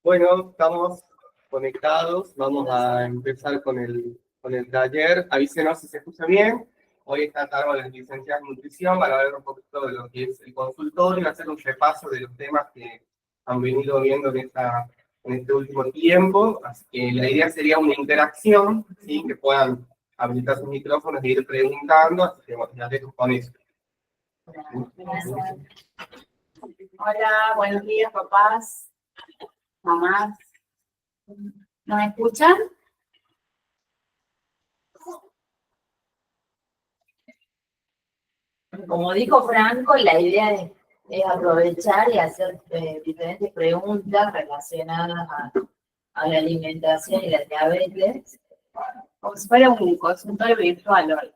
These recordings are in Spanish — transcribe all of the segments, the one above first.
Bueno, estamos conectados. Vamos a empezar con el taller. Avísenos si se escucha bien. Hoy está a cargo de las licenciadas en nutrición para ver un poquito de lo que es el consultorio y hacer un repaso de los temas que han venido viendo en este último tiempo. Así que la idea sería una interacción, ¿sí? Que puedan habilitar sus micrófonos e ir preguntando. Así que bueno, ya dejo con eso. Hola, buenos días, papás, mamás. ¿Nos escuchan? Como dijo Franco, la idea es aprovechar y hacer diferentes preguntas relacionadas a la alimentación y la diabetes, como si fuera un consultorio virtual hoy.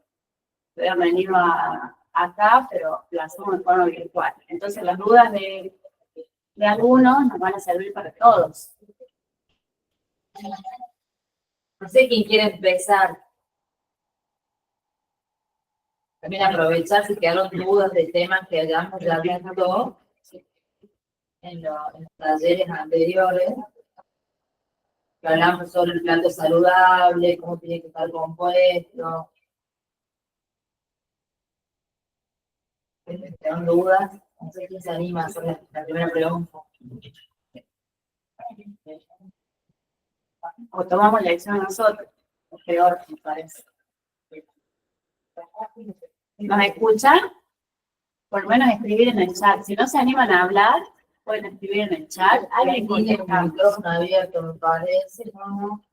Pueden venir acá, pero lo hacemos de forma virtual. Entonces las dudas de algunos nos van a servir para todos. No sé quién quiere empezar. También aprovechar si quedaron dudas de temas que hayamos ya visto en los talleres anteriores, que hablamos sobre el plato saludable, cómo tiene que estar compuesto. ¿Quedaron dudas? No sé quién se anima a hacer la primera pregunta. O tomamos la decisión nosotros, o peor, me parece. ¿Nos escuchan? Por lo menos escribir en el chat. Si no se animan a hablar, pueden escribir en el chat. Alguien tiene un micrófono abierto, me parece. ¿No?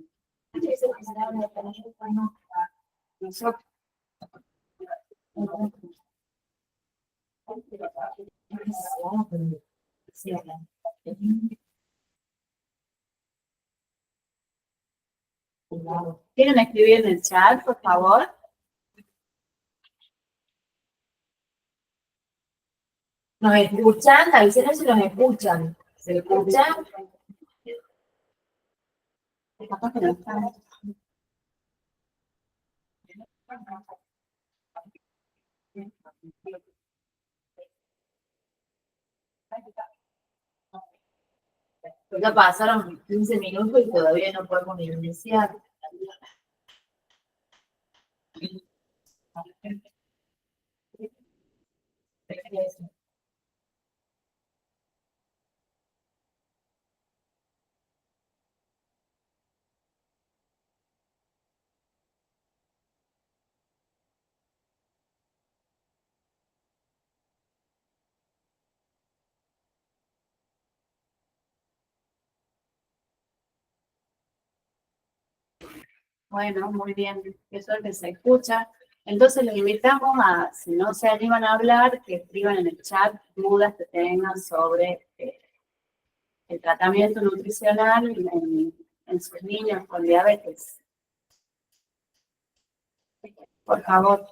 Nosotros. ¿Quieren escribir en el chat, por favor? ¿Nos escuchan? Avisen si nos escuchan. ¿Se escuchan? Capaz que no están. Ya pasaron 15 minutos y todavía no podemos iniciar. Bueno, muy bien, eso es que se escucha. Entonces los invitamos a, si no se animan a hablar, que escriban en el chat dudas que tengan sobre el tratamiento nutricional en sus niños con diabetes. Por favor.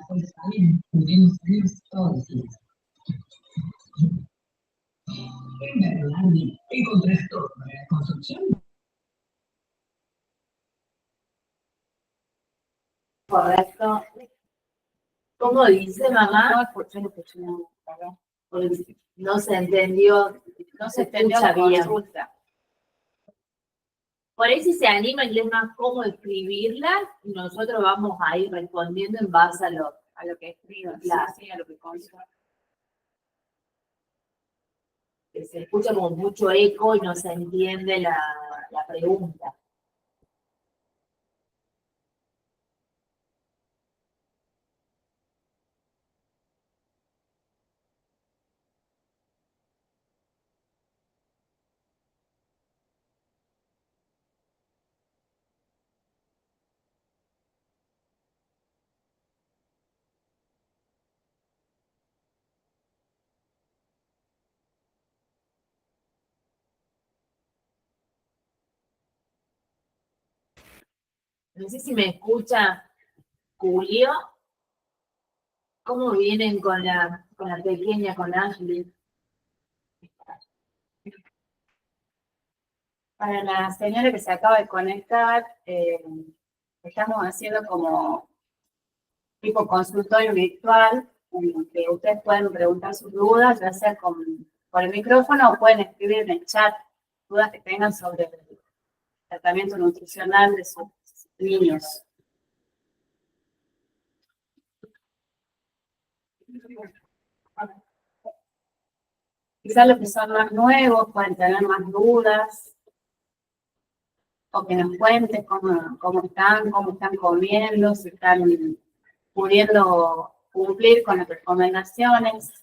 Pues está bien, podemos ir todos. En verdad, encontré esto para la construcción. Correcto. ¿Cómo dice mamá? No se entendió, no se entendió la consulta. Por ahí si se animan y es más cómodo escribirla, nosotros vamos a ir respondiendo en base a lo que escriban, sí, a lo que consta. Que se escucha como mucho eco y no se entiende la pregunta. No sé si me escucha Julio. ¿Cómo vienen con la pequeña, con Ashley? Para la señora que se acaba de conectar, estamos haciendo como tipo consultorio virtual, en el que ustedes pueden preguntar sus dudas, ya sea por el micrófono o pueden escribir en el chat dudas que tengan sobre el tratamiento nutricional de sus niños. Quizás los que son más nuevos pueden tener más dudas, o que nos cuenten cómo están comiendo, si están pudiendo cumplir con las recomendaciones.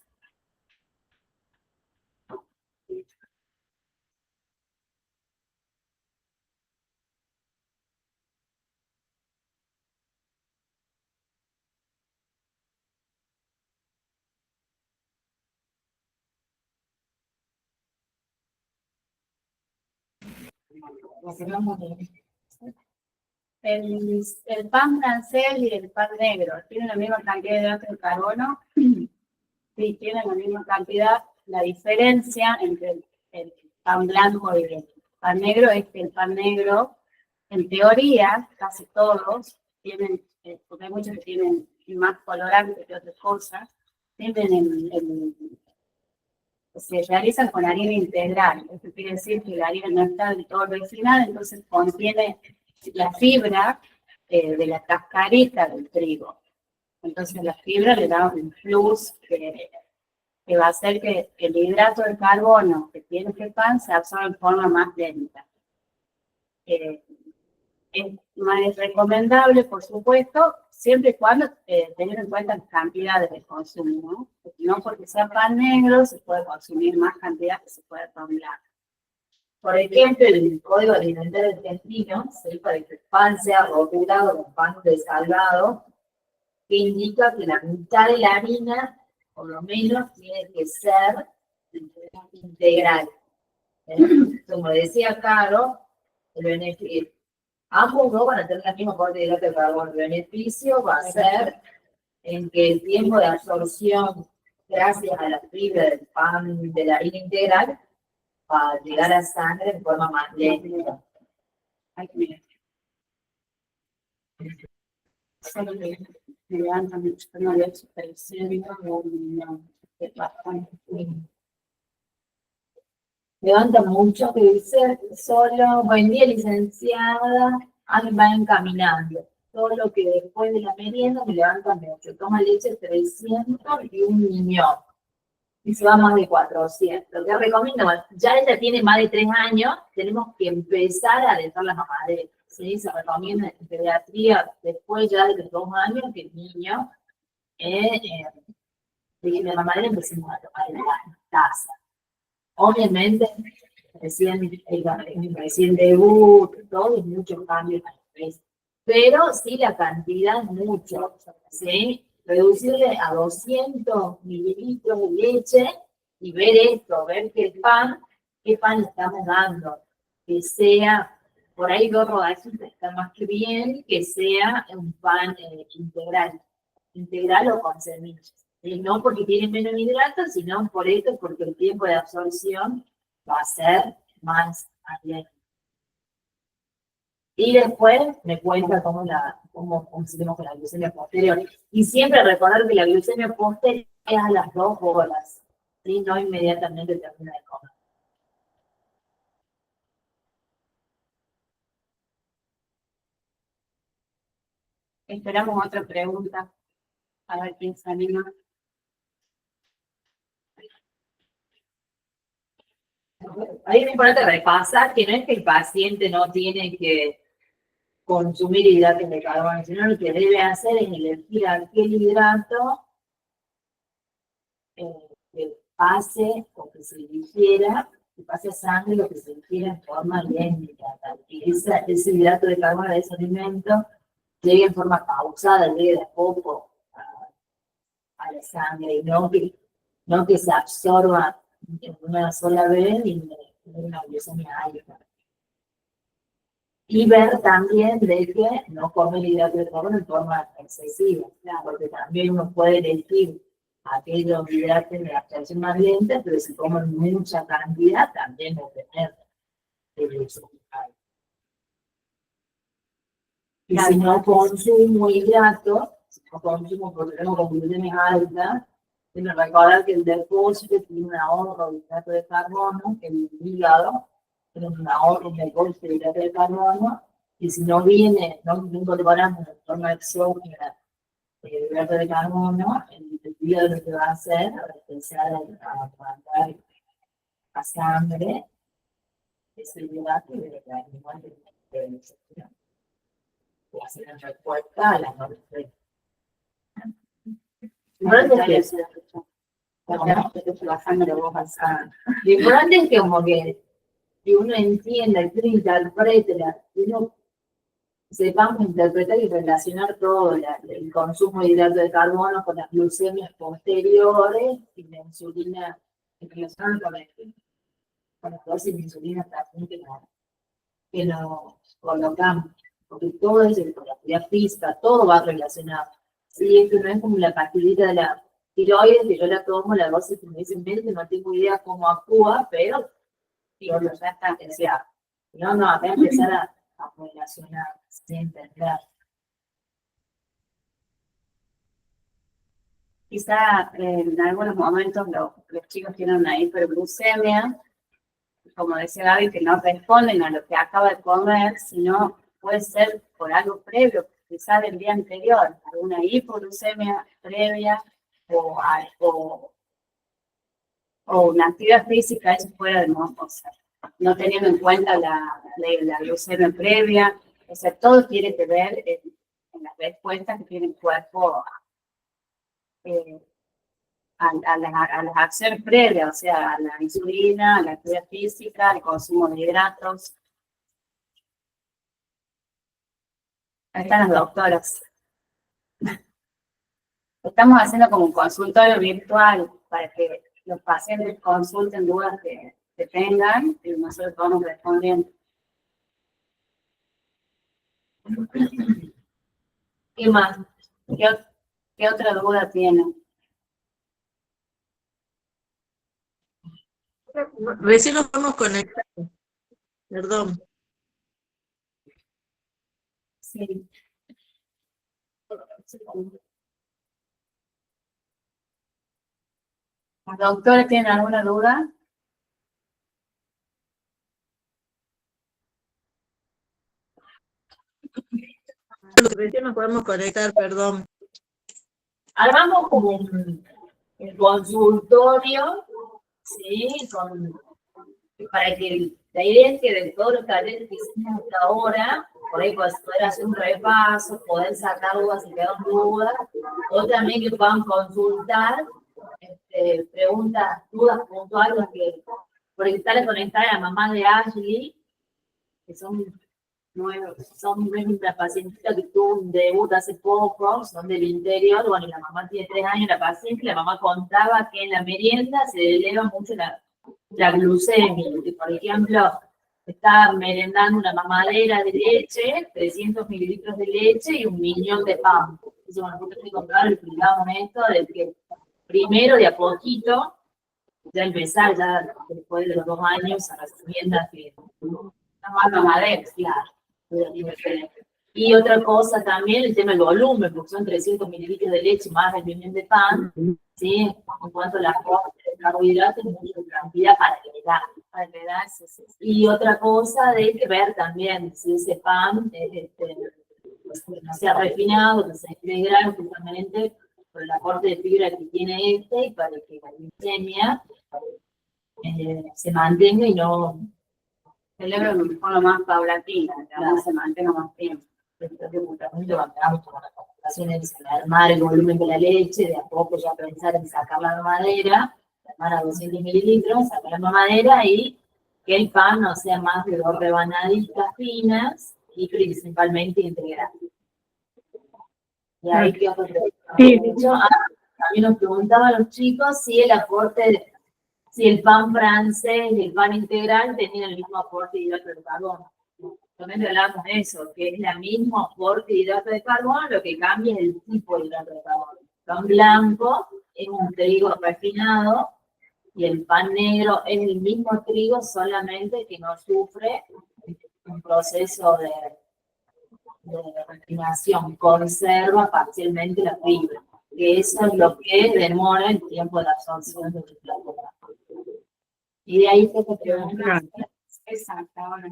El pan francés y el pan negro tienen la misma cantidad de hidratos de carbono. Sí, tienen la misma cantidad. La diferencia entre el pan blanco y el pan negro es que el pan negro, en teoría, casi todos tienen, porque hay muchos que tienen más colorante que otras cosas, se realizan con harina integral. Eso quiere decir que la harina no está del todo refinada, entonces contiene la fibra de la cascarita del trigo. Entonces la fibra le da un plus que va a hacer que el hidrato de carbono que tiene el pan se absorba en forma más lenta. Es más recomendable, por supuesto, siempre y cuando tener en cuenta las cantidades de consumo, ¿no? Porque no porque sea pan negro se puede consumir más cantidad que se puede pan blanco. Por ejemplo, el Código Alimentario Argentino, ¿sí? Para que el pan sea rotulado con pan desalgado, que indica que la mitad de la harina, por lo menos, tiene que ser integral. Como decía Caro, el beneficio, ambos no van a tener la misma cantidad de hidratos de carbono. El beneficio va a ser en que el tiempo de absorción, gracias a la fibra del pan de la harina integral, va a llegar a sangre en forma más lenta. Solo que me levanta mucho, no le he hecho Levanta mucho, que dice solo, buen día licenciada, va encaminando. Todo lo que después de la merienda me levanta mucho. Toma leche 300 y un niño. Y se va más de 400. Lo que recomiendo, ya ella tiene más de 3 años, tenemos que empezar a dejar la mamadera. ¿Sí? Se recomienda en pediatría después ya de los 2 años que el niño de la mamadera empecemos a tomar la taza. Obviamente, recién debut, todo es mucho cambio, pero sí la cantidad es mucho, ¿sí? Reducirle a 200 mililitros de leche y ver esto, ver qué pan le estamos dando, que sea, por ahí 2 rodajitas está más que bien, que sea un pan integral o con semillas. No porque tiene menos hidratos, sino por esto, porque el tiempo de absorción va a ser más lento. Y después me cuenta cómo seguimos con la glucemia posterior. Y siempre recordar que la glucemia posterior es a las 2 horas, ¿sí? No inmediatamente termina de comer. Esperamos otra pregunta. A ver quién se anima. Ahí es importante repasar que no es que el paciente no tiene que consumir hidratos de carbono, sino lo que debe hacer es elegir aquel hidrato que pase o que se digiera, que pase a sangre lo que se digiera en forma lenta, que ese hidrato de carbono de ese alimento llegue en forma pausada, llegue de a poco a la sangre, y no que se absorba en una sola vez y una glucemia alta. Y ver también de que no comer hidratos de carbono en forma excesiva, porque también uno puede elegir aquellos hidratos de absorción más lenta, pero si comen mucha cantidad también va a tener Y si no consumo hidratos, si no consumo porque tengo conclusiones altas, tiene que recordar que el depósito tiene un ahorro de hidrato de carbono, que el hígado tiene un ahorro de depósito de hidrato de carbono, y si no viene, no incorporamos de forma exógena el hidrato de carbono, el hígado lo que va a hacer es empezar a mandar a sangre ese hidrato y de la igual de y hacer en respuesta a la norma. Lo importante es que como que uno entienda, que uno interprete, que uno sepamos interpretar y relacionar todo el consumo de hidrato de carbono con las glucemias posteriores y la insulina en relación con las dosis de insulina también que nos colocamos. Porque todo es la actividad física, todo va relacionado. Sí, esto no es como la pastillita de la tiroides, que yo la tomo, la dosis que me dicen médico, no tengo idea cómo actúa, pero ya está deseado. No, acá empezar a relacionar, sin entender. Quizá en algunos momentos los chicos tienen una hiperglucemia, como decía Gaby, que no responden a lo que acaba de comer, sino puede ser por algo previo, quizá del día anterior, alguna hipoglucemia previa o una actividad física, eso fuera de no, o sea, no teniendo en cuenta la glucemia previa, o sea, todo tiene que ver en las respuestas que tiene el cuerpo a las acciones previas, o sea, a la insulina, a la actividad física, al consumo de hidratos. Ahí están las doctoras. Estamos haciendo como un consultorio virtual para que los pacientes consulten dudas que tengan y nosotros vamos respondiendo. ¿Qué más? ¿Qué otra duda tienen? Recién nos vamos conectando. Perdón. Sí. ¿Los doctores tienen alguna duda? Recién nos podemos conectar, perdón. Armamos como un consultorio, ¿sí? Para que la idea es que de todos los talleres que hicimos hasta ahora, por ahí poder hacer un repaso, poder sacar dudas si quedan dudas, o también que puedan consultar preguntas, dudas puntuales, que por estar conectar a la mamá de Ashley, que son una pacientita que tuvo un debut hace poco, son del interior, bueno, la mamá tiene 3 años, la paciente, la mamá contaba que en la merienda se eleva mucho la glucemia, que por ejemplo, está merendando una mamadera de leche, 300 mililitros de leche y 1 millón de pan. Entonces, bueno, nosotros que comprar le explicamos esto, de que primero de a poquito, ya empezar, ya después de los 2 años, a las viviendas que más mamaderas, claro. Y otra cosa también, el tema del volumen, porque son 300 mililitros de leche más el millón de pan, ¿sí? En cuanto a las carbohidratos, mucha cantidad para la edad. Y otra cosa de que ver también si ese pan no sea refinado, que sea integral, justamente por el aporte de fibra que tiene y para que la glucemia se mantenga y no celebro de forma más paulatina, que no se mantenga más tiempo. Levantamos con las complicaciones de armar el volumen de la leche, de a poco ya pensar en sacar la mamadera, armar a 200 mililitros, sacar la mamadera y que el pan no sea más de 2 rebanaditas finas y principalmente integrales. Y ahí que también nos preguntaban los chicos si el aporte, si el pan francés y el pan integral tenían el mismo aporte de hidrato de carbono. También hablamos de eso, que es el mismo aporte de hidrato de carbono, lo que cambia es el tipo de hidrato de carbono. El pan blanco es un trigo refinado, Y el pan negro es el mismo trigo, solamente que no sufre un proceso de refinación, conserva parcialmente la fibra. Que eso es lo que demora el tiempo de absorción del plato. Y de ahí se te pregunta. Exacto, ahora.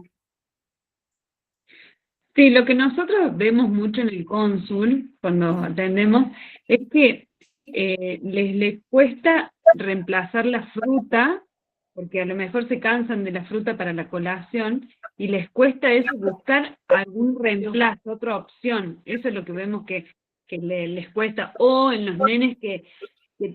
Sí, lo que nosotros vemos mucho en el cónsul, cuando atendemos, es que les cuesta reemplazar la fruta, porque a lo mejor se cansan de la fruta para la colación, y les cuesta eso, buscar algún reemplazo, otra opción. Eso es lo que vemos que les cuesta. O en los nenes que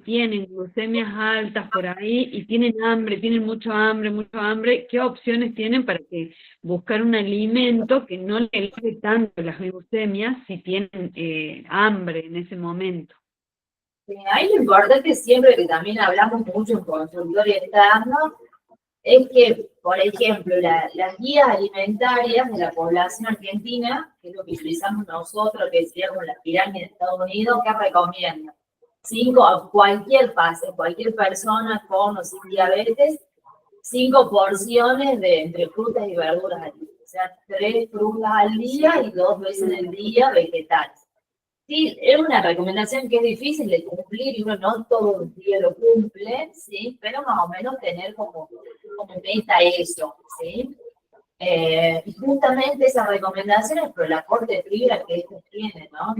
tienen glucemias altas por ahí y tienen mucho hambre, ¿qué opciones tienen para que buscar un alimento que no le eleve tanto las glucemias si tienen hambre en ese momento? Ahí lo importante siempre, que también hablamos mucho en consultorio externo, es que, por ejemplo, las guías alimentarias de la población argentina, que es lo que utilizamos nosotros, que sería como la pirámide de Estados Unidos, ¿qué recomienda? 5 a cualquier cualquier persona con o sin diabetes, 5 porciones de entre frutas y verduras al día. O sea, 3 frutas al día y 2 veces al día vegetales. Sí, es una recomendación que es difícil de cumplir y uno no todo el día lo cumple, ¿sí? Pero más o menos tener como meta eso, ¿sí? Y justamente esa recomendación es por el aporte de fibra que estos tienen, ¿no?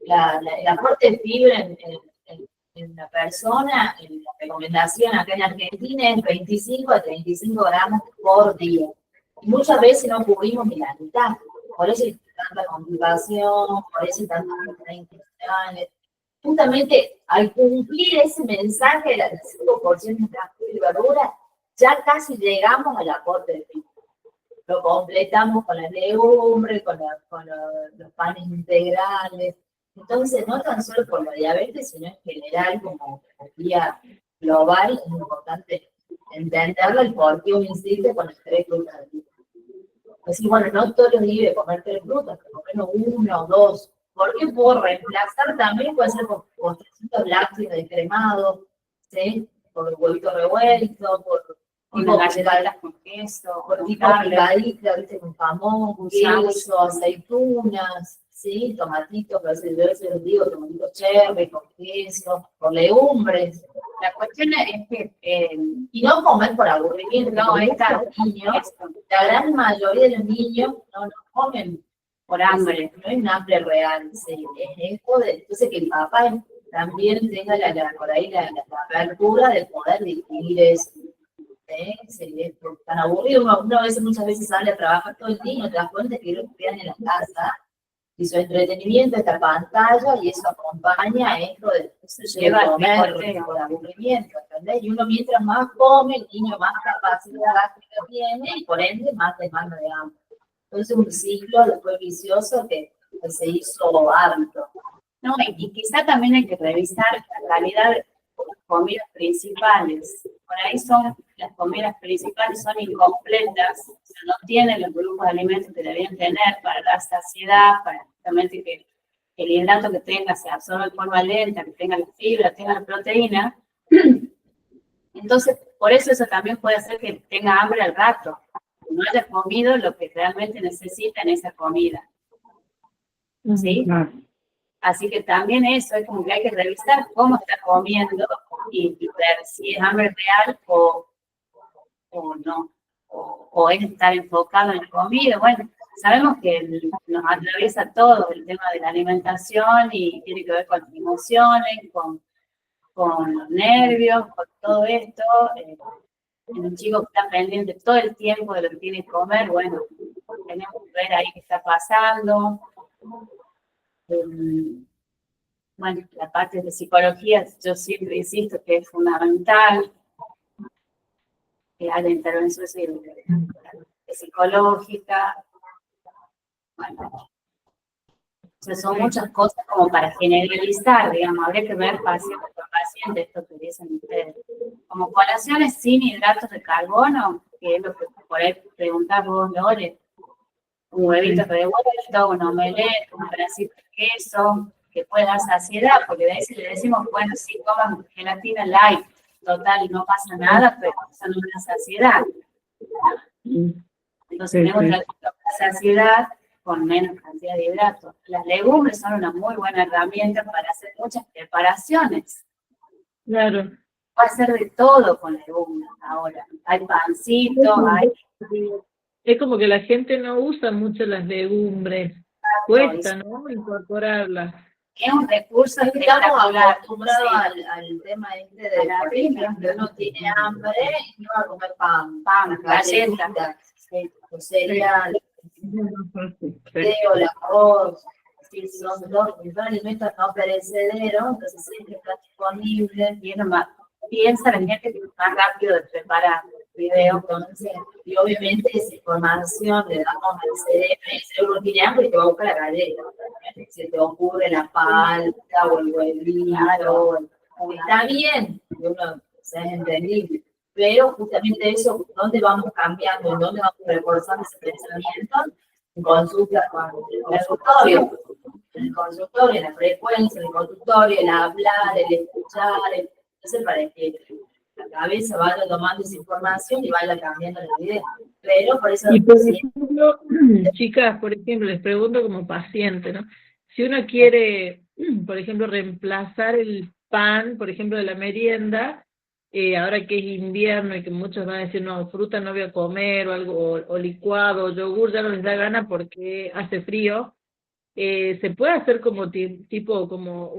El aporte de fibra en la persona, en la recomendación acá en Argentina es 25 a 35 gramos por día. Y muchas veces no cubrimos ni la mitad. Por eso hay tanta complicación, por eso hay tantas enfermedades intestinales. Justamente al cumplir ese mensaje de las 5% de la fruta y verdura, ya casi llegamos al aporte de fibra. Lo completamos con las legumbres, con los panes integrales. Entonces, no tan solo por la diabetes, sino en general, como vía global, es importante entenderlo el por qué uno insiste con las 3 frutas al día. Así, bueno, no todos los días de comer 3 frutas, pero por lo menos 1 o 2. ¿Por qué puedo reemplazar también? Puede ser por postrecitos lácteos descremados, ¿sí? Por huevito revuelto, por Unas galletitas con queso, por tipo picadita, ¿viste? Con jamón, queso, aceitunas, ¿sí? Tomatitos, a veces yo les digo, tomatitos cherry, con queso, por legumbres. La cuestión es que Y no comer por aburrimiento, no, niños, la gran mayoría de los niños no comen por hambre. No es un hambre real, ¿sí? Es esto de, entonces que el papá también tenga por ahí la apertura de poder distinguir eso. ¿Sí? Es tan aburrido, uno a veces, muchas veces sale a trabajar todo el día y no te das cuenta que lo quedan en la casa y su entretenimiento, esta pantalla, y eso acompaña a esto de lleva a comer por aburrimiento, ¿entendés? Y uno mientras más come, el niño más capacidad gástrica tiene y por ende más demanda de hambre. Entonces un ciclo después vicioso que se hizo hábito. No, y quizá también hay que revisar la calidad de las comidas principales. Por ahí las comidas principales son incompletas, o sea, no tienen los grupos de alimentos que debían tener para dar saciedad, para justamente que el hidrato que tenga se absorba de forma lenta, que tenga la fibra, tenga la proteína. Entonces, por eso también puede hacer que tenga hambre al rato, que no haya comido lo que realmente necesita en esa comida. ¿Sí? Así que también eso es como que hay que revisar cómo está comiendo y ver si es hambre real o no, o es estar enfocado en la comida. Bueno, sabemos que nos atraviesa todo el tema de la alimentación y tiene que ver con las emociones, con los nervios, con todo esto. Un chico que está pendiente todo el tiempo de lo que tiene que comer, bueno, tenemos que ver ahí qué está pasando. Bueno, la parte de psicología, yo siempre insisto que es fundamental que haya intervención psicológica. Bueno, son muchas cosas como para generalizar, digamos, habría que ver paciente por paciente, esto que dicen ustedes. Como colaciones sin hidratos de carbono, que es lo que por ahí preguntás vos, Lore, un huevito revuelto, un omelette, un pedacito de queso, que pueda dar saciedad, porque de ahí si le decimos, bueno, sí, coman gelatina light, total, no pasa nada, pero son una saciedad. Entonces Sí, tenemos sí. la saciedad con menos cantidad de hidratos. Las legumbres son una muy buena herramienta para hacer muchas preparaciones. Claro. Puede hacer de todo con legumbres ahora. Hay pancitos, hay Es como que la gente no usa mucho las legumbres. Cuesta, ¿no? Incorporarlas. es un recurso Estamos espectacular. acostumbrados Sí, al tema este de, por ejemplo, uno tiene hambre y no va a comer pan, pan, galletas. galletitas, Sí. o cereal, Sí. o el arroz. Sí, son alimentos no perecederos, entonces siempre está disponible. Piensa la gente que es más rápido de preparar videos. Entonces, y obviamente esa información le damos al cerebro tiene hambre y te va a buscar la galleta. Se te ocurre la palta o el huevito. Está bien, uno, o sea, es entendible. Pero justamente eso, ¿dónde vamos cambiando? ¿En dónde vamos reforzando ese pensamiento? En consulta con el consultorio. En el consultorio, en la frecuencia, en el consultorio, el hablar, el escuchar. Entonces, para que la cabeza vaya tomando esa información y vaya cambiando la idea. Pero por eso, Y por sí, ejemplo, chicas, por ejemplo, les pregunto como paciente, ¿no? Si uno quiere, por ejemplo, reemplazar el pan, por ejemplo, de la merienda, ahora que es invierno y que muchos van a decir, no, fruta no voy a comer, o algo, o licuado, o yogur, ya no les da gana porque hace frío, se puede hacer como tipo, como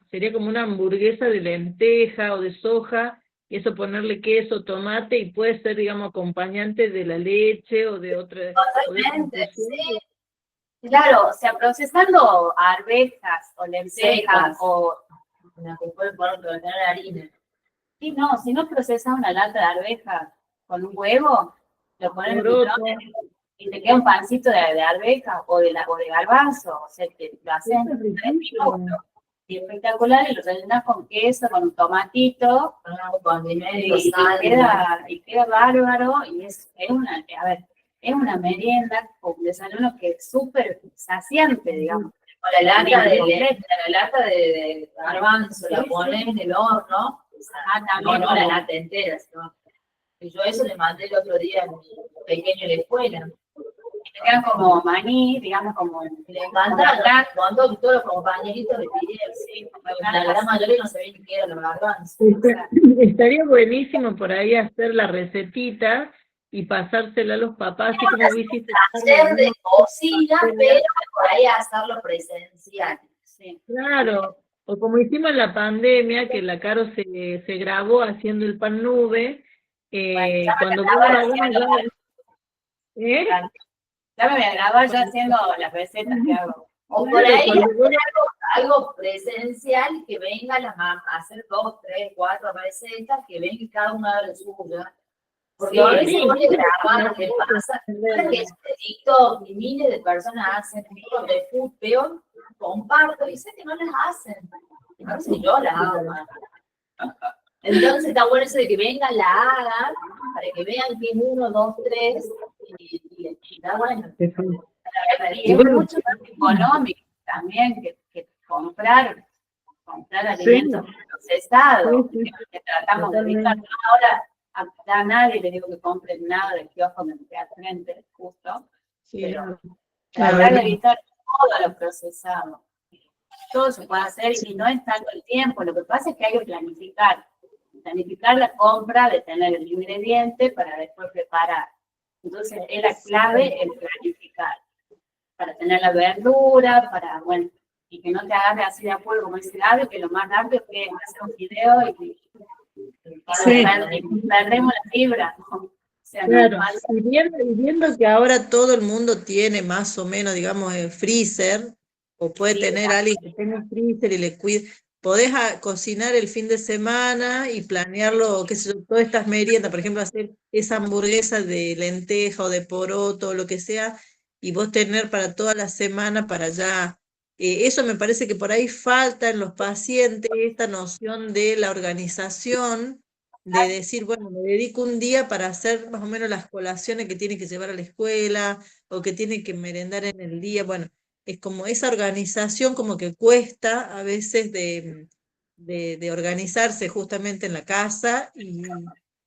sería como una hamburguesa de lenteja o de soja, y eso ponerle queso, tomate, y puede ser, digamos, acompañante de la leche o de otra totalmente, infusión. sí. Claro, o sea, procesando arvejas o lentejas Secas. o... Una que puede poner tener harina. Sí, no, si no procesas una lata de arvejas con un huevo, lo pones en el Poroto. microondas y te queda un pancito de arveja o de garbanzo, o sea, que lo haces Eso es en 3 riquísimo. minutos. Y espectacular, y lo rellenas con queso, con un tomatito, Con dinero, y sal. queda bárbaro, y es una, a ver, es una merienda con desayuno que es súper saciante, digamos. O la lata de garbanzo, la pones en el horno. También, No la lata entera, sino. Y yo eso le mandé el otro día a mi pequeño en la escuela. te quedan como maní, digamos, como Y le encanta, cuando todos los compañeritos le pidieron, sí, la gran mayoría no sabía ni qué era los garbanzos. Estaría buenísimo por ahí hacer la recetita y pasársela a los papás, así como hiciste. Hacer de cocina, pero por ahí hacerlo presencial. Sí. Claro, o como hicimos en la pandemia, que la Caro se grabó haciendo el pan nube, cuando vos lo hagas, ¿eh? Ya me voy a grabar ya haciendo las recetas que hago. O por ahí Cuando vos- algo presencial, que venga las mamás a hacer 2, 3, 4 recetas, que venga cada una de las suyas. Porque Sí, a veces sí. vos le grabás, ¿qué pasa? Que este TikTok y miles de personas hacen videos de food, peor, comparto, y sé que no las hacen. Entonces yo las hago. Entonces está bueno eso de que vengan, la hagan, para que vean que es 1, 2, 3, y está bueno. Y es mucho más económico también que comprar alimentos procesados, que tratamos de evitar. Ahora a nadie le digo que compren nada del kiosco que me queda al frente, justo, pero tratar de evitar todo lo procesado. Todo se puede hacer y no es tanto el tiempo, lo que pasa es que hay que planificar la compra, de tener el ingrediente para después preparar. Entonces es la clave el planificar, para tener la verdura, bueno, y que no te agarre así de acuerdo como dice Gaby, que lo más rápido es hacer un video y perdemos la fibra. O sea, Claro, no es y viendo que ahora todo el mundo tiene más o menos, digamos, el freezer, o puede tener alguien que tenga un freezer y le cuide, podés cocinar el fin de semana y planearlo, qué sé yo, todas estas meriendas, por ejemplo, hacer esa hamburguesa de lenteja o de poroto o lo que sea, y vos tener para toda la semana para allá. Eso me parece que por ahí falta en los pacientes, esta noción de la organización, de decir, bueno, me dedico un día para hacer más o menos las colaciones que tiene que llevar a la escuela o que tiene que merendar en el día. Bueno, es como esa organización como que cuesta a veces de de organizarse justamente en la casa y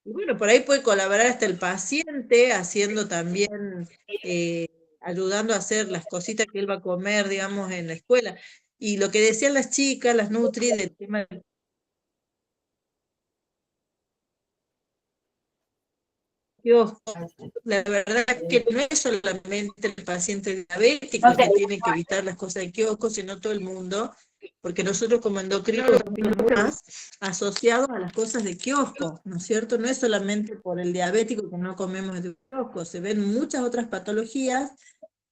bueno, por ahí puede colaborar hasta el paciente haciendo también, ayudando a hacer las cositas que él va a comer, digamos, en la escuela. Y lo que decían las chicas, las nutri, del tema del kiosco, la verdad que no es solamente el paciente diabético el que tiene que evitar las cosas de kiosco, sino todo el mundo, porque nosotros como endocrinólogos estamos más asociados a las cosas de kiosco, ¿no es cierto? No es solamente por el diabético que no comemos de kiosco, se ven muchas otras patologías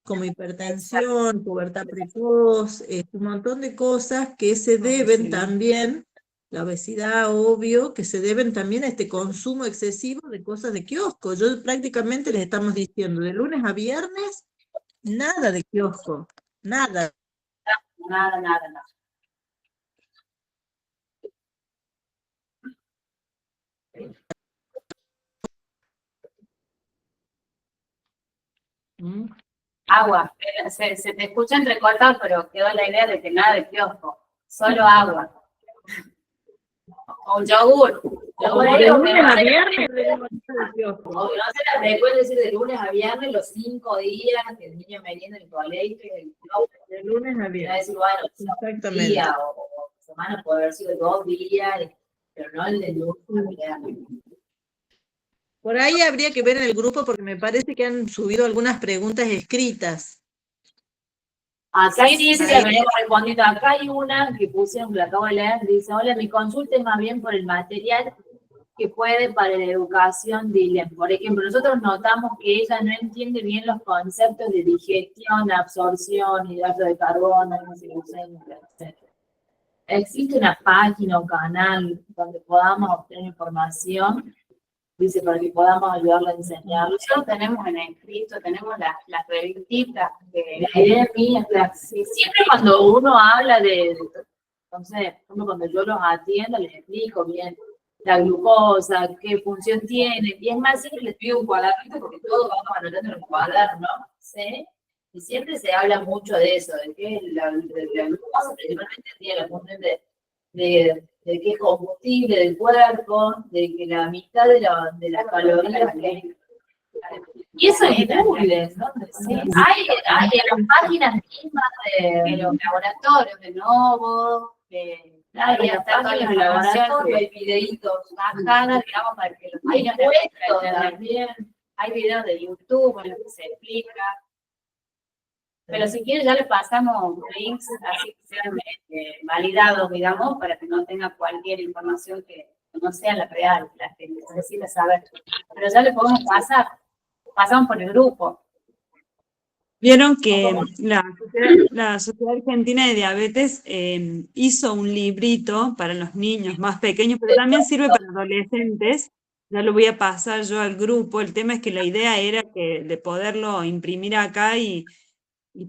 como hipertensión, pubertad precoz, un montón de cosas que se deben también, la obesidad, obvio, que se deben también a este consumo excesivo de cosas de kiosco. Yo prácticamente les estamos diciendo, de lunes a viernes, nada de kiosco, nada. Nada, nada, nada. ¿Mm? Agua. Se te escucha entrecortado, pero quedó la idea de que nada de kiosco. Solo agua. O un yogur. De lunes a viernes, nada de kiosco. O no se la frecuencia decir de lunes a viernes los 5 días que el niño merienda en el colegio, De lunes a va a viernes. decir, bueno, Exactamente. día o semana puede haber sido 2 días, pero no el de lunes a viernes. Por ahí habría que ver en el grupo porque me parece que han subido algunas preguntas escritas. Acá dice que venimos respondiendo, acá hay una que pusieron, que la acabo de leer, dice, hola, mi consulta es más bien por el material que puede para la educación de por ejemplo, nosotros notamos que ella no entiende bien los conceptos de digestión, absorción, hidrato de carbono, etc. ¿Existe una página o canal donde podamos obtener información? Dice, para que podamos ayudarla a enseñar. Nosotros tenemos en escrito, tenemos las revistitas que La idea mía es que siempre cuando uno habla entonces, cuando yo los atiendo, les explico bien la glucosa, qué función tiene, y es más, siempre les pido un cuadernito porque todos vamos anotando en un cuaderno, ¿sí? Y siempre se habla mucho de eso, de que la glucosa principalmente tiene la función de que es combustible del cuerpo, de que la mitad de las calorías y eso es Google, ¿no? Sí. Hay en las páginas mismas en los laboratorios de Novo, Claro, ya está todo en el laboratorio, hay videitos, bajadas, digamos, para que los hay niños puestos entiendan. también. Hay videos de YouTube en los que se explica. Pero si quieres ya le pasamos links, así que sean validados, digamos, para que no tenga cualquier información que no sea la real, la que necesita saber. Pero ya le podemos pasar. Pasamos por el grupo. Vieron que la Sociedad Argentina de Diabetes hizo un librito para los niños más pequeños, pero también sirve para adolescentes. Ya lo voy a pasar yo al grupo. El tema es que la idea era de poderlo imprimir acá y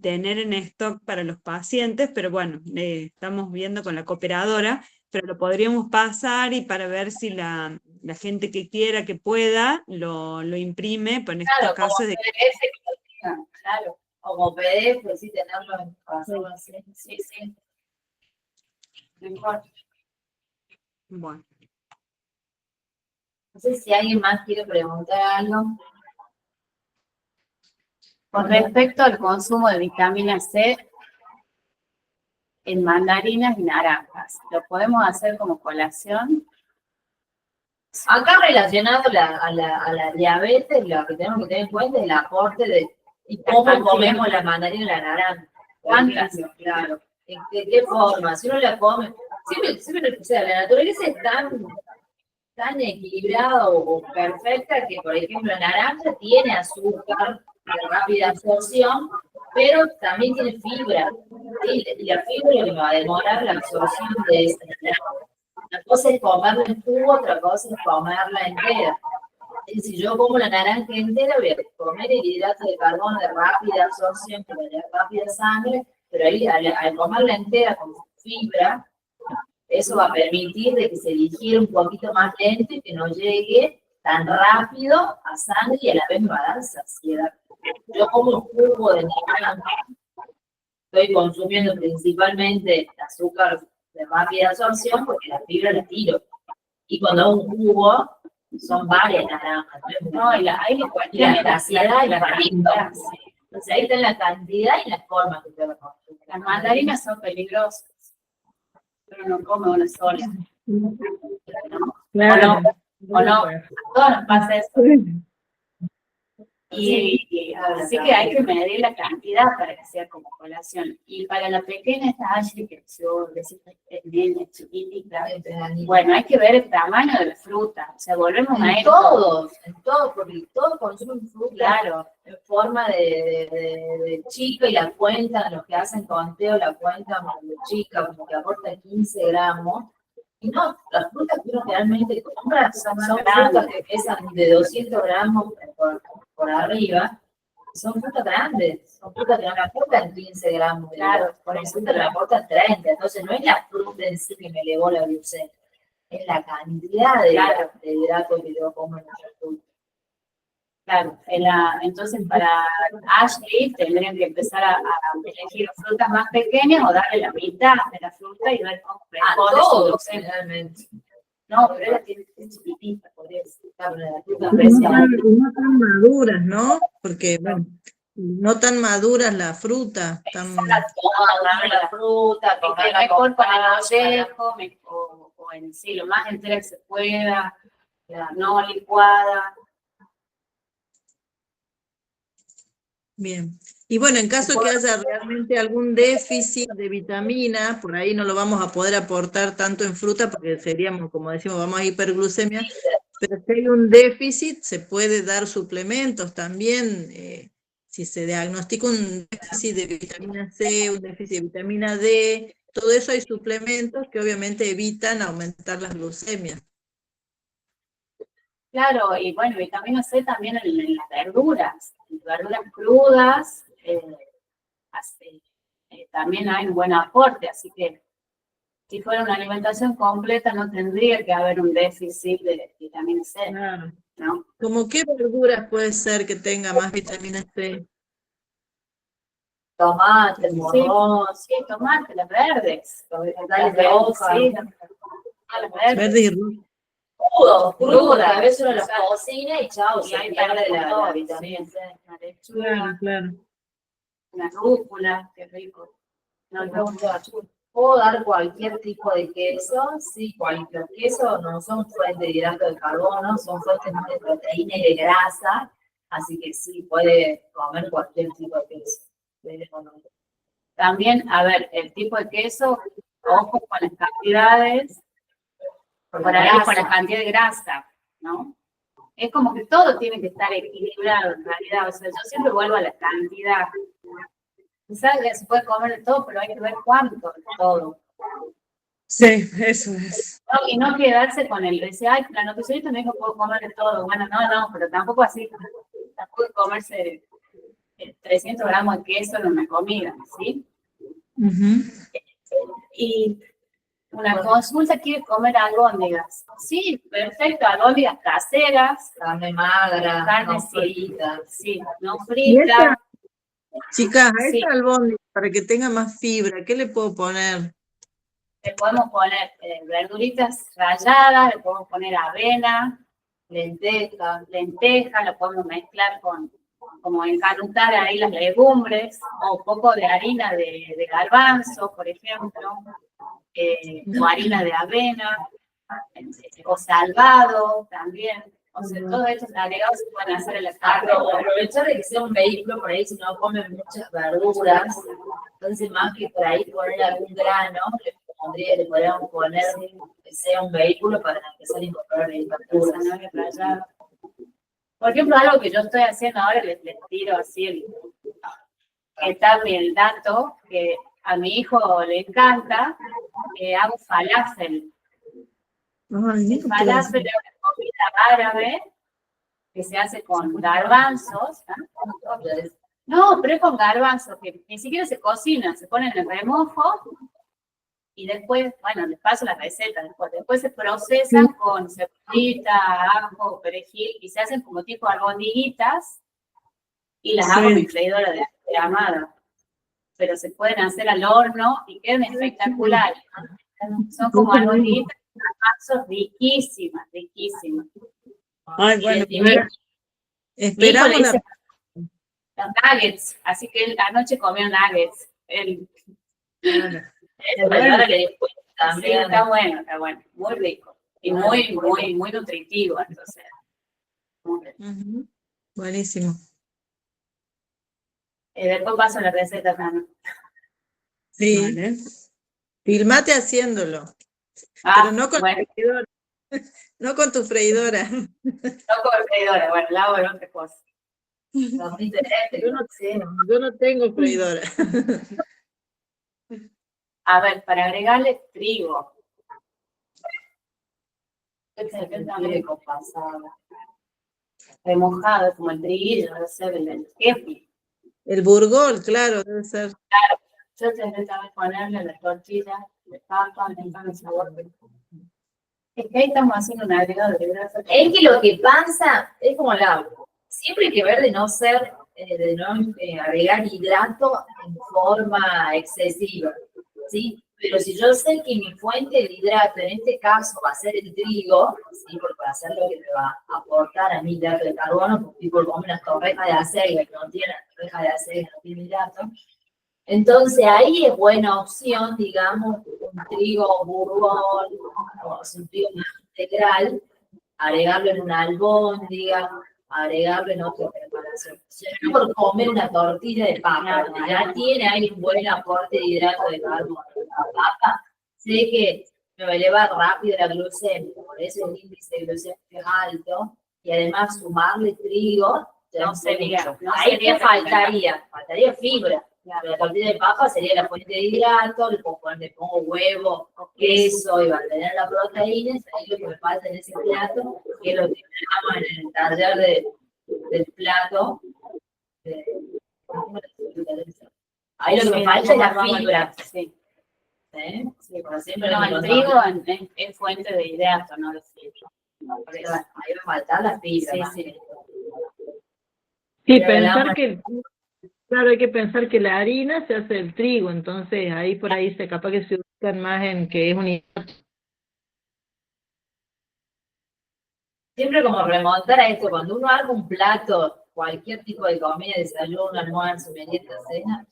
tener en stock para los pacientes, pero bueno, estamos viendo con la cooperadora, pero lo podríamos pasar y para ver si la gente que quiera, que pueda, lo imprime, pues en estos casos de... Claro, como PDF, sí, tenerlo en pasarlo así. Sí, sí. Mejor. Bueno. No sé si alguien más quiere preguntar algo. Con respecto al consumo de vitamina C en mandarinas y naranjas, ¿lo podemos hacer como colación? Acá relacionado a la diabetes, lo que tenemos que tener en cuenta es el aporte de cómo comemos la mandarina y la naranja. ¿Cuántas? Claro. ¿De qué forma? Si uno la come, siempre o sea, la naturaleza es tan equilibrada o perfecta que, por ejemplo, la naranja tiene azúcar de rápida absorción, pero también tiene fibra. ¿Sí? Y la fibra es lo que va a demorar la absorción de esa naranja. Una cosa es comerla en jugo, otra cosa es comerla entera. Si yo como la naranja entera, voy a comer el hidrato de carbono de rápida absorción, que de rápida sangre, pero ahí al comerla entera con fibra, eso va a permitir de que se digiera un poquito más lento y que no llegue tan rápido a sangre y a la vez me va a dar saciedad. Yo como jugo de naranja, estoy consumiendo principalmente azúcar de rápida absorción porque la fibra la tiro. Y cuando hago un jugo, son varias naranjas. No, y ahí le cuestión La es la saciedad y la cantidad. cantidad. Entonces ahí está la cantidad y la forma que te lo construye. Las mandarinas son peligrosas, pero no come una sola. Claro. O no, a todos nos pasa eso. Y así que hay que medir la cantidad para que sea como colación. Y para la pequeña esta Ashley, que yo decía nena chiquitita, bueno, hay que ver el tamaño de la fruta. O sea, volvemos a En esto. todos, porque todos consumen fruta. Claro, En forma de chica y la cuentan, los que hacen conteo la cuentan como chica, como que aporta 15 gramos. Y no, las frutas que uno realmente compra son frutas que pesan de 200 gramos por arriba. Son frutas grandes, son frutas que no me aportan 15 gramos. Claro, por eso te me aportan 30. Entonces no es la fruta en sí que me elevó la glucemia, es la cantidad de hidratos que yo como en la fruta. claro. Entonces, para Ashley tendrían que empezar a elegir frutas más pequeñas o darle la mitad de la fruta y ver cómo responde su Todos, glucemia. generalmente. No, pero ella tiene que ser chiquitita, por eso. No tan maduras, ¿no? Porque, bueno, no tan maduras la fruta. Comer la fruta, comer la Mejor con el comida, mollejo, o en sí, lo más entera que se pueda, no licuada. Bien. Y bueno, en caso que haya realmente algún déficit de vitamina, por ahí no lo vamos a poder aportar tanto en fruta porque seríamos, como decimos, vamos a hiperglucemia, pero si hay un déficit, se puede dar suplementos también. Si se diagnostica un déficit de vitamina C, un déficit de vitamina D, todo eso hay suplementos que obviamente evitan aumentar las glucemias. Claro, y bueno, vitamina C también en las verduras crudas, también hay un buen aporte, así que si fuera una alimentación completa no tendría que haber un déficit de vitamina C, Claro. ¿no? ¿Cómo qué verduras puede ser que tenga más vitamina C? tomate, morrón, Sí, tomate, las verdes, los las vegetales de verdes, hoja, sí, las verdes. Verde y rojo. crudas, a veces uno los cocina y chao, Y se hay pierde la todo, vitamina sí, C. una lechuga, Claro. una rúcula, qué rico. No, Puedo dar cualquier tipo de queso, sí, cualquier queso no son fuentes de hidrato de carbono, son fuentes de proteína y de grasa, así que sí, puede comer cualquier tipo de queso. también, a ver, el tipo de queso, ojo con las cantidades, por ahí con la cantidad de grasa, ¿no? Es como que todo tiene que estar equilibrado en realidad, o sea, yo siempre vuelvo a la cantidad. Quizás se puede comer de todo, pero hay que ver cuánto de todo. Sí, eso es. No, y no quedarse con el decir, ay, la nutricionista me dijo puedo comer de todo. Bueno, no, pero tampoco así, tampoco comerse 300 gramos de queso en una comida, ¿sí? Y una consulta quiere comer albóndigas. Sí, perfecto, albóndigas caseras. Carne magra, Carne no frita. Sí, no Y frita. Chicas, a Sí. esta albóndiga, para que tenga más fibra, ¿qué le puedo poner? Le podemos poner verduritas ralladas, le podemos poner avena, lenteja, lo podemos mezclar como encanutar ahí las legumbres, o un poco de harina de garbanzo, por ejemplo, o harina de avena, o salvado también. O sea, todos estos agregados se pueden hacer en la carne. Aprovechar de que sea un vehículo, por ahí si no comen muchas verduras, entonces más que por ahí poner algún grano, le podríamos poner que sea un vehículo para empezar a incorporar verduras. Por ejemplo, algo que yo estoy haciendo ahora, les tiro así el dato, que a mi hijo le encanta, hago falafel. El falafel es una comida árabe que se hace con garbanzos. No, pero es con garbanzos, que ni siquiera se cocinan, se ponen en remojo y después, bueno, les paso la receta, después se procesan con cebollita, ajo, perejil y se hacen como tipo albondiguitas y las hago en mi freidora de ahumada. Pero se pueden hacer al horno y quedan espectaculares. Son como albolitas, son riquísimas, riquísimas. Ay, bueno, Y mi hijo Esperamos le la... dice los nuggets, así que él anoche comió nuggets. Él, Claro. Pero ahora que después sí, también está bueno, muy rico. Y muy nutritivo, entonces. Muy rico. Ujú. Buenísimo. Después paso la receta también. Sí. vale. Filmate haciéndolo, Ah, pero no con bueno, la freidora, no con tu freidora. no con freidora, bueno, lavo en otra cosa. los diferentes, Yo no, sí, yo no tengo freidora. A ver, para agregarle trigo. el trigo pasado. Remojado, como el triguillo, no sé, el kefir. El burgol, claro, debe ser. Yo tendré también ponerle la tortilla de papa, le dan el sabor. Es que ahí estamos haciendo un agregado de grasa. Es que lo que pasa es como siempre hay que ver de no ser, de no agregar hidrato en forma excesiva, ¿sí? Pero si yo sé que mi fuente de hidrato en este caso va a ser el trigo, ¿sí? Porque va a ser lo que me va a aportar a mi hidrato de carbono, porque tipo como unas torrejas de acelga que no tienen torrejas de acelga, no tienen hidrato. Entonces ahí es buena opción, digamos, un trigo burgón, o un trigo más integral, agregarlo en un albóndiga, agregarlo en otra preparación. Si yo por comer una tortilla de papa, donde ya tiene ahí un buen aporte de hidrato de carbono, la papa, sé que me va a elevar rápido la glucemia, por eso el índice de glucemia es alto, y además sumarle trigo, ya No sería, mucho. no Ahí sería te faltaría fibra. La tortilla de papa sería la fuente de hidrato, le pongo huevo, queso y va a tener la proteína, ahí lo que me falta en ese plato, que es lo que tenemos en el taller del plato. Ahí lo que me falta es la fibra. Sí. Sí, por siempre No, lo el que trigo es fuente de hidrato, no de fibra. ahí me falta la fibra. Sí, más sí. que todo. Sí, Pero pensar que, claro, hay que pensar que la harina se hace del trigo, entonces ahí por ahí se capaz que se ubican más en que es un... Siempre como remontar a esto, cuando uno arma un plato, cualquier tipo de comida, desayuno, almuerzo, merienda, cena,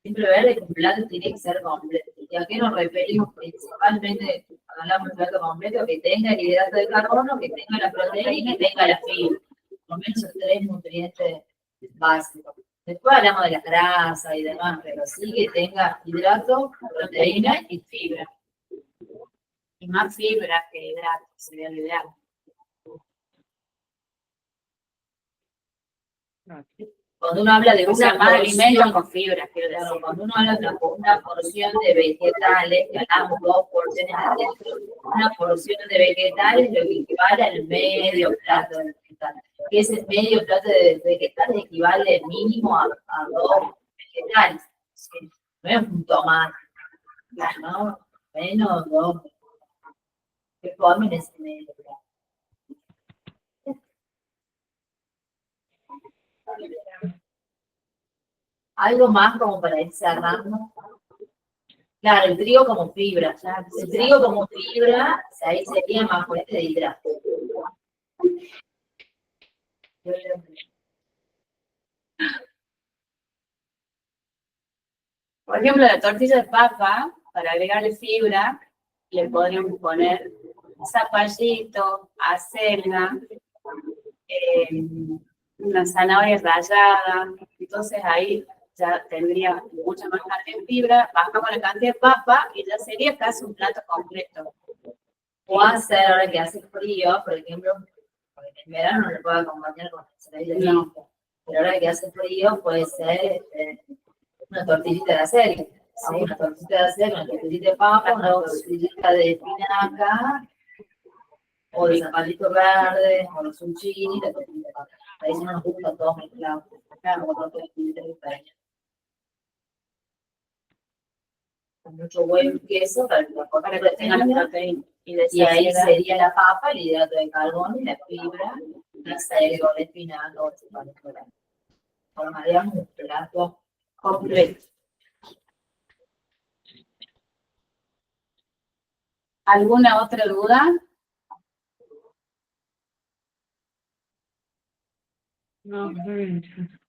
siempre ver que un plato tiene que ser completo. ¿Y a qué nos referimos principalmente cuando hablamos de plato completo? Que tenga el hidrato de carbono, que tenga la proteína y que tenga la fibra. Por lo menos esos tres nutrientes básicos. Después hablamos de la grasa y demás, pero sí que tenga hidrato, proteína y fibra. Y más fibra que hidrato, sería lo ideal. Cuando uno habla de O sea, una más alimentos porción, con fibra, quiero decir. claro, cuando uno habla de una porción de vegetales, que hablamos 2 porciones adentro, una porción de vegetales lo que equivale al medio plato de vegetales. Que ese medio plato de vegetales equivale mínimo a 2 vegetales. ¿Sí? No es un tomate, ¿no? Menos 2 que comen ese medio plato. Algo más como para ir cerrando. Claro, el trigo como fibra. El trigo como fibra, ahí sería más fuerte de hidrato. Por ejemplo, la tortilla de papa, para agregarle fibra, le podríamos poner zapallito, acelga, una zanahoria rallada. Entonces ahí ya tendría mucha más cantidad de fibra, bajamos la cantidad de papa y ya sería casi un plato completo. O hacer, ahora que hace frío, por ejemplo, porque en verano no le puedo acompañar con ensalada de No. lista, pero ahora que hace frío puede ser una tortillita de acelga, ¿sí? Una tortillita de acelga, una tortillita de papa, una tortillita de espinaca, o de zapallito verde, o los zucchini, la tortillita de papa. Ahí sí no nos gusta todos mezclados, como dos tortillitas diferentes. Con mucho huevo y queso para Para que tengan la proteína. Y ahí sería la papa, el hidrato de carbono y la fibra, la acelga o la espinaca o el zapallito verde. Formaríamos un plato completo. ¿Alguna otra duda? No, muy bien.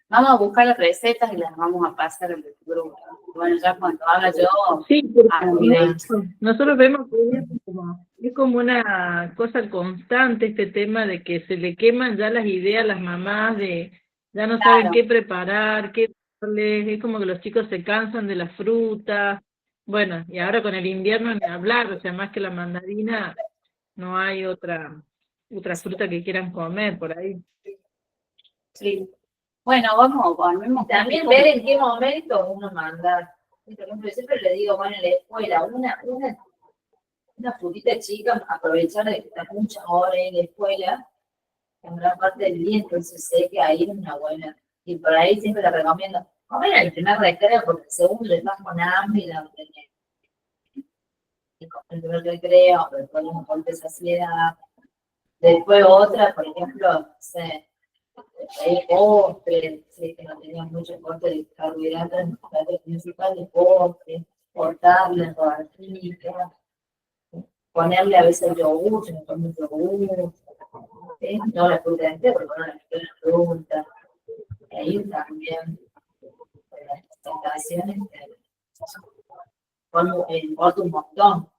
Vamos a buscar las recetas y las vamos a pasar al grupo. Bueno, ya cuando haga yo, Sí, porque hago un video. nosotros vemos que es como una cosa constante este tema de que se le queman ya las ideas a las mamás de ya no saben Claro. qué preparar, qué darles, es como que los chicos se cansan de la fruta. Bueno, y ahora con el invierno ni hablar, o sea, más que la mandarina, no hay otra fruta que quieran comer por ahí. Sí. Bueno, volvemos. También ver en qué momento uno manda. Por ejemplo, yo siempre le digo, bueno, en la escuela, una frutita chica, aprovechar de que está muchas horas en la escuela, en gran parte del día, entonces sé que ahí es una buena. Y por ahí siempre le recomiendo, comer al primer recreo, porque según le vas con hambre y la el primer recreo, después un golpe de saciedad. Después otra, por ejemplo, no sé, hay postres, sí, que no tenían mucho corte de carbohidratos en el plato principal de postres, cortarle, rodajitas, ponerle a veces yogur, se me pone yogur, ¿sí? No la fruta entera, pero bueno, la fruta, ahí también, las presentaciones, importa un montón.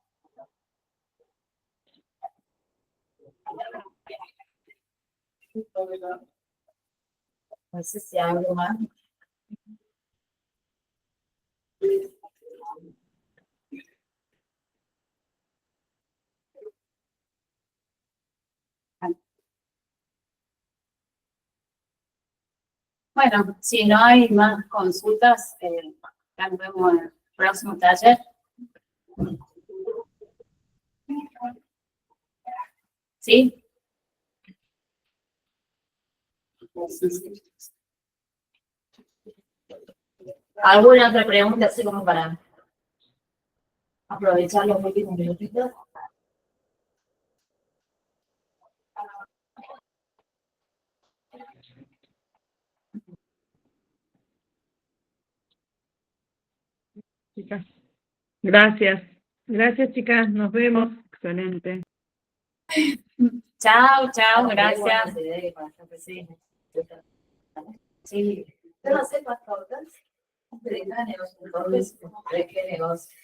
No sé si hay algo más. Bueno, si no hay más consultas, ya nos vemos en el próximo taller. ¿Sí? ¿Alguna otra pregunta así como para aprovechar los últimos minutitos? Chicas. Gracias. Gracias, chicas. Nos vemos. Excelente. Chao, chao, gracias. Sí. Sí. Yo no sé más tortas. ¿De qué negocio? ¿De qué negocio?